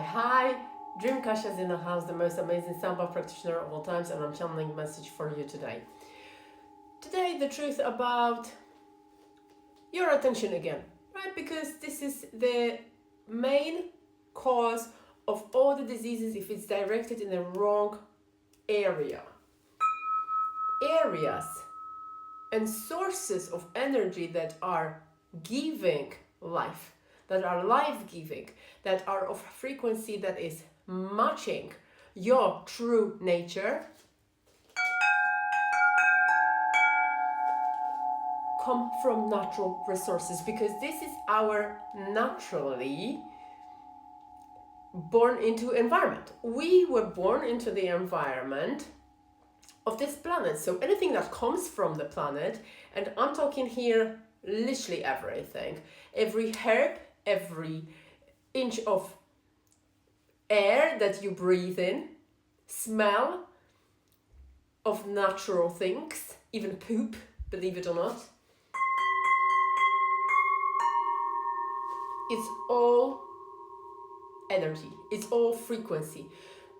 Hi. Dream Kasha is in the house, the most amazing soundbar practitioner of all times, and I'm channeling a message for you today. Today, the truth about your attention again, right? Because this is the main cause of all the diseases if it's directed in the wrong area. Areas and sources of energy that are giving life, that are life-giving, that are of frequency that is matching your true nature, come from natural resources, because this is our naturally born into environment. We were born into the environment of this planet. So anything that comes from the planet, and I'm talking here literally everything, every herb, every inch of air that you breathe in, smell of natural things, even poop, believe it or not, it's all energy, it's all frequency.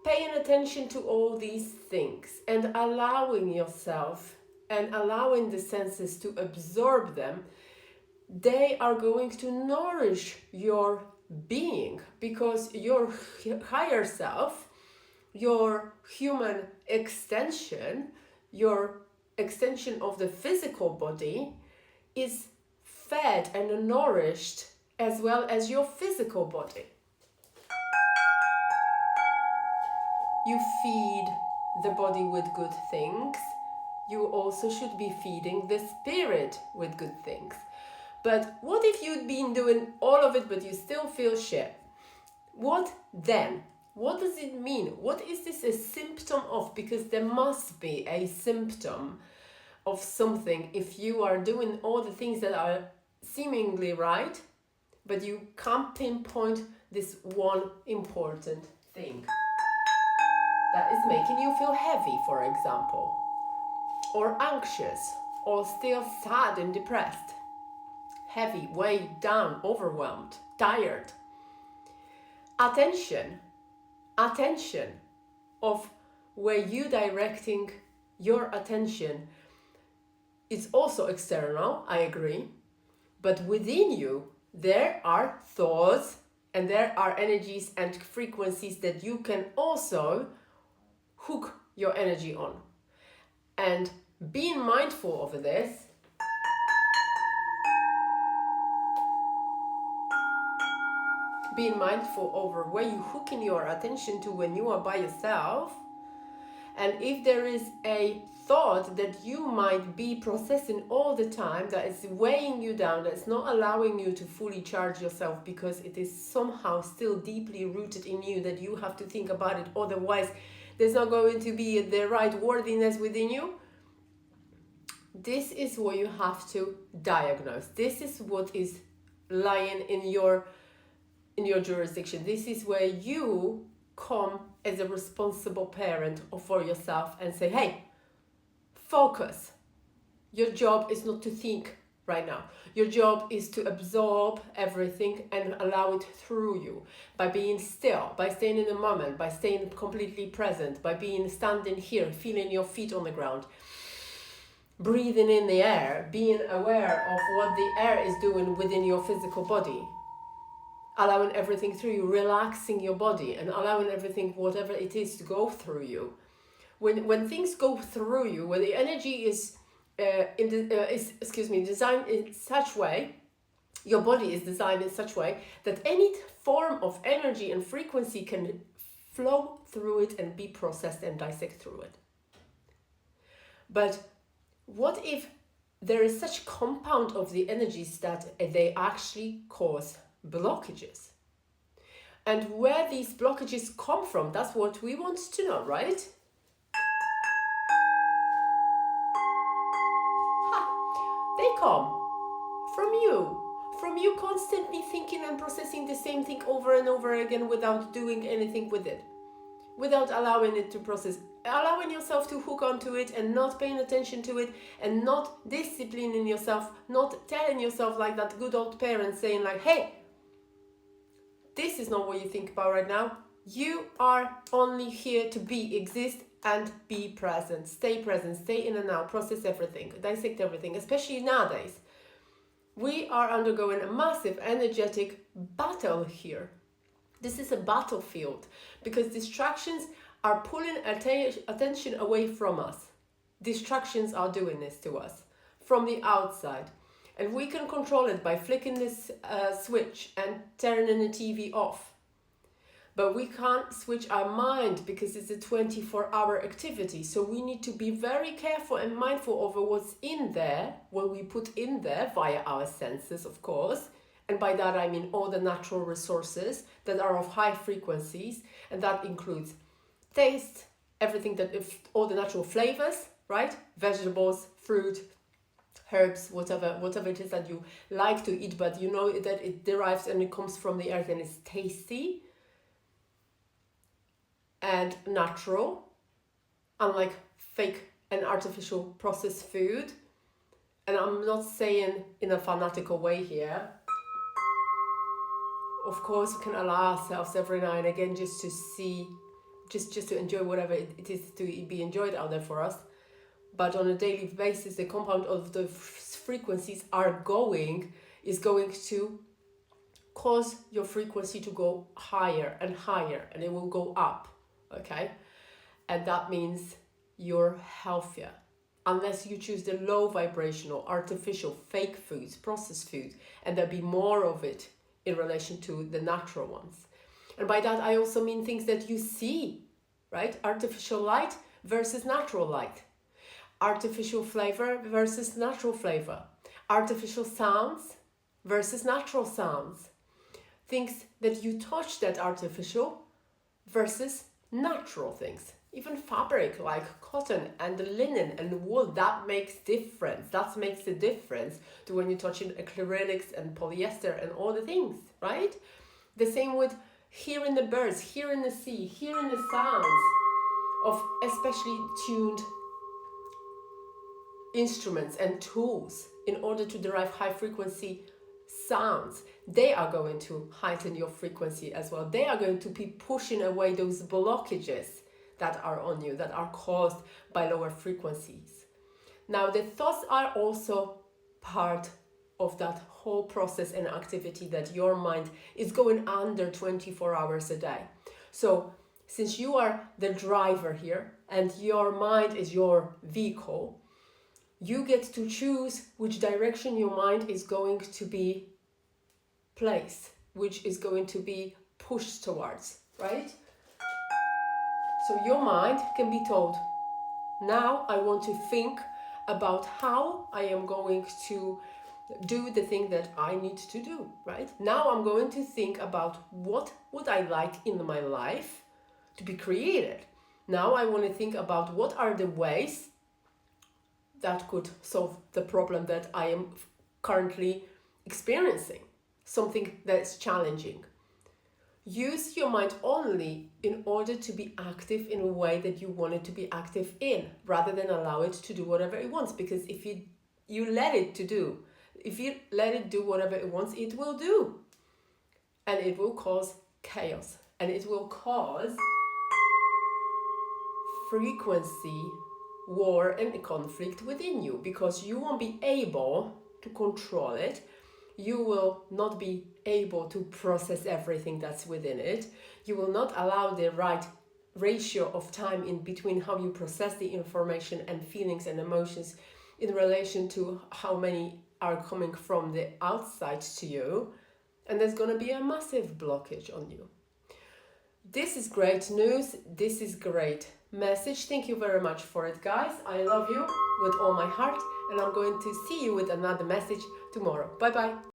Paying attention to all these things and allowing yourself and allowing the senses to absorb them, they are going to nourish your being, because your higher self, your human extension, your extension of the physical body is fed and nourished as well as your physical body. You feed the body with good things. You also should be feeding the spirit with good things. But what if you'd been doing all of it but you still feel shit? What then? What does it mean? What is this a symptom of? Because there must be a symptom of something if you are doing all the things that are seemingly right, but you can't pinpoint this one important thing that is making you feel heavy, for example, or anxious, or still sad and depressed, heavy, weighed down, overwhelmed, tired. Attention of where you directing your attention is also external, I agree, but within you there are thoughts and there are energies and frequencies that you can also hook your energy on. And being mindful of this, being mindful over where you hooking your attention to when you are by yourself, and if there is a thought that you might be processing all the time that is weighing you down, that's not allowing you to fully charge yourself because it is somehow still deeply rooted in you that you have to think about it, otherwise there's not going to be the right worthiness within you. This is what you have to diagnose. This is what is lying in your jurisdiction. This is where you come as a responsible parent for yourself and say, hey, focus. Your job is not to think right now. Your job is to absorb everything and allow it through you by being still, by staying in the moment, by staying completely present, by being standing here, feeling your feet on the ground, breathing in the air, being aware of what the air is doing within your physical body, allowing everything through you, relaxing your body and allowing everything, whatever it is, to go through you. When things go through you, when the energy is designed in such way, your body is designed in such way that any form of energy and frequency can flow through it and be processed and dissect through it. But what if there is such compound of the energies that they actually cause blockages? And where these blockages come from, that's what we want to know, right? They come from you constantly thinking and processing the same thing over and over again without doing anything with it, without allowing it to process, allowing yourself to hook onto it and not paying attention to it and not disciplining yourself, not telling yourself like that good old parent saying like, hey, this is not what you think about right now. You are only here to exist and be present. Stay in and out, process everything, dissect everything, especially nowadays. We are undergoing a massive energetic battle here. This is a battlefield because distractions are pulling attention away from us. Distractions are doing this to us from the outside. And we can control it by flicking this switch and turning the TV off. But we can't switch our mind because it's a 24-hour activity. So we need to be very careful and mindful over what's in there, what we put in there via our senses, of course. And by that I mean all the natural resources that are of high frequencies. And that includes taste, everything that, all the natural flavors, right? Vegetables, fruit, herbs, whatever it is that you like to eat, but you know that it derives and it comes from the earth and it's tasty and natural, unlike fake and artificial processed food. And I'm not saying in a fanatical way here. Of course, we can allow ourselves every now and again just to see, just to enjoy whatever it is to be enjoyed out there for us. But on a daily basis, the compound of the frequencies is going to cause your frequency to go higher and higher, and it will go up, okay? And that means you're healthier. Unless you choose the low vibrational, artificial, fake foods, processed foods, and there'll be more of it in relation to the natural ones. And by that, I also mean things that you see, right? Artificial light versus natural light. Artificial flavor versus natural flavor. Artificial sounds versus natural sounds. Things that you touch that artificial versus natural things. Even fabric like cotton and linen and wool, that makes difference. That makes a difference to when you're touching acrylics and polyester and all the things, right? The same with hearing the birds, hearing the sea, hearing the sounds of especially tuned instruments and tools in order to derive high frequency sounds. They are going to heighten your frequency as well. They are going to be pushing away those blockages that are on you, that are caused by lower frequencies. Now, the thoughts are also part of that whole process and activity that your mind is going under 24 hours a day. So since you are the driver here and your mind is your vehicle, you get to choose which direction your mind is going to be placed, which is going to be pushed towards, right? So your mind can be told, now I want to think about how I am going to do the thing that I need to do, right? Now I'm going to think about what would I like in my life to be created. Now I want to think about what are the ways that could solve the problem that I am currently experiencing, something that's challenging. Use your mind only in order to be active in a way that you want it to be active in, rather than allow it to do whatever it wants. Because if you let it do whatever it wants, it will do. And it will cause chaos. And it will cause frequency war and conflict within you, because you won't be able to control it. You will not be able to process everything that's within it. You will not allow the right ratio of time in between how you process the information and feelings and emotions in relation to how many are coming from the outside to you. And there's going to be a massive blockage on you. This is great news. This is great message. Thank you very much for it, guys. I love you with all my heart, and I'm going to see you with another message tomorrow. Bye bye.